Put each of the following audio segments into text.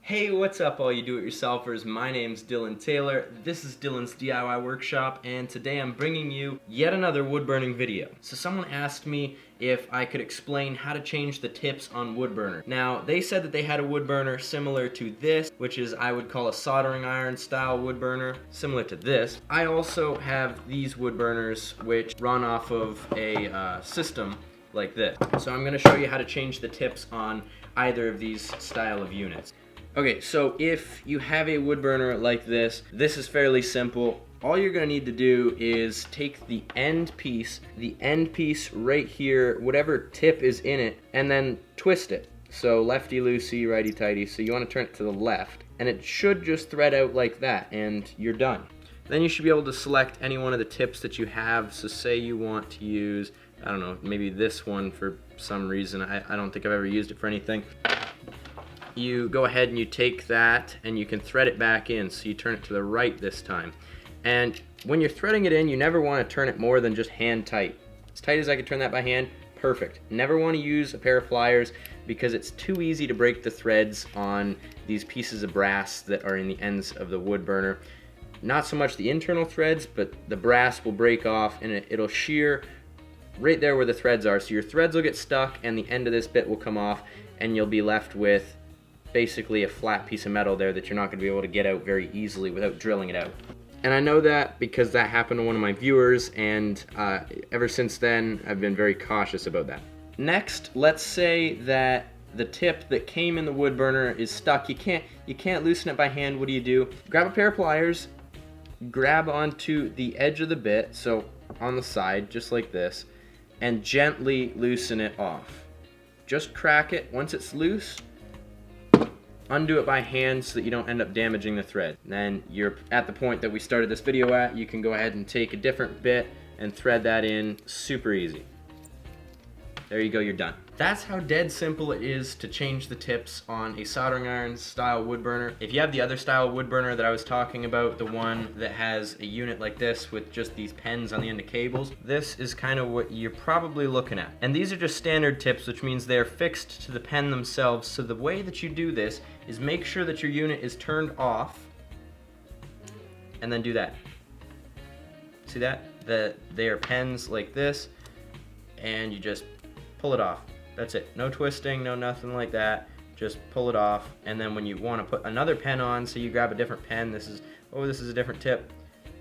Hey, what's up all you do-it-yourselfers? My name's Dylan Taylor, this is Dylan's DIY Workshop, and today I'm bringing you yet another wood burning video. So someone asked me if I could explain how to change the tips on wood burner. Now, they said that they had a wood burner similar to this, which is I would call a soldering iron style wood burner, similar to this. I also have these wood burners which run off of a system like this. So I'm going to show you how to change the tips on either of these style of units. Okay, so if you have a wood burner like this is fairly simple. All you're gonna need to do is take the end piece right here, whatever tip is in it, and then twist it. So lefty-loosey, righty-tighty, so you wanna turn it to the left. And it should just thread out like that, and you're done. Then you should be able to select any one of the tips that you have. So say you want to use, I don't know, maybe this one for some reason. I don't think I've ever used it for anything. You go ahead and you take that and you can thread it back in, so you turn it to the right this time. And when you're threading it in, you never want to turn it more than just hand tight. As tight as I could turn that by hand, perfect. Never want to use a pair of pliers because it's too easy to break the threads on these pieces of brass that are in the ends of the wood burner. Not so much the internal threads, but the brass will break off and it'll shear right there where the threads are. So your threads will get stuck and the end of this bit will come off and you'll be left with basically a flat piece of metal there that you're not going to be able to get out very easily without drilling it out. And I know that because that happened to one of my viewers, and ever since then I've been very cautious about that. Next, let's say that the tip that came in the wood burner is stuck. You can't loosen it by hand. What do? Grab a pair of pliers, grab onto the edge of the bit, so on the side just like this, and gently loosen it off. Just crack it. Once it's loose, undo it by hand so that you don't end up damaging the thread. Then you're at the point that we started this video at. You can go ahead and take a different bit and thread that in super easy. There you go, you're done. That's how dead simple it is to change the tips on a soldering iron style wood burner. If you have the other style wood burner that I was talking about, the one that has a unit like this with just these pens on the end of cables, this is kind of what you're probably looking at. And these are just standard tips, which means they're fixed to the pen themselves. So the way that you do this is make sure that your unit is turned off and then do that. See that? They are pens like this, and you just pull it off. That's it. No twisting, no nothing like that. Just pull it off, and then when you want to put another pen on, so you grab a different pen, this is a different tip,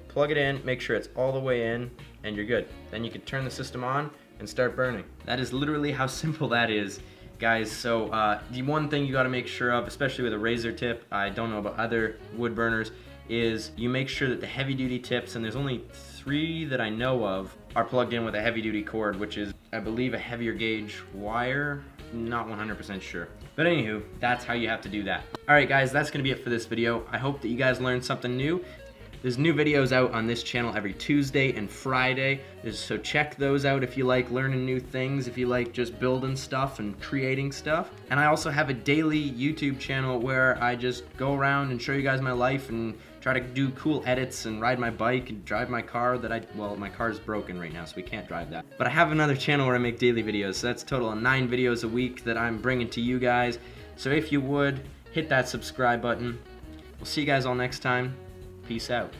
plug it in, make sure it's all the way in, and you're good. Then you can turn the system on and start burning. That is literally how simple that is, guys. So the one thing you got to make sure of, especially with a Razertip, I don't know about other wood burners, is you make sure that the heavy duty tips, and there's only 3 that I know of, are plugged in with a heavy duty cord, which is, I believe, a heavier gauge wire. Not 100% sure. But anywho, that's how you have to do that. Alright guys, that's going to be it for this video. I hope that you guys learned something new. There's new videos out on this channel every Tuesday and Friday, so check those out if you like learning new things, if you like just building stuff and creating stuff. And I also have a daily YouTube channel where I just go around and show you guys my life and try to do cool edits and ride my bike and drive my car well, my car's broken right now, so we can't drive that. But I have another channel where I make daily videos, so that's a total of 9 videos a week that I'm bringing to you guys. So if you would, hit that subscribe button. We'll see you guys all next time. Peace out.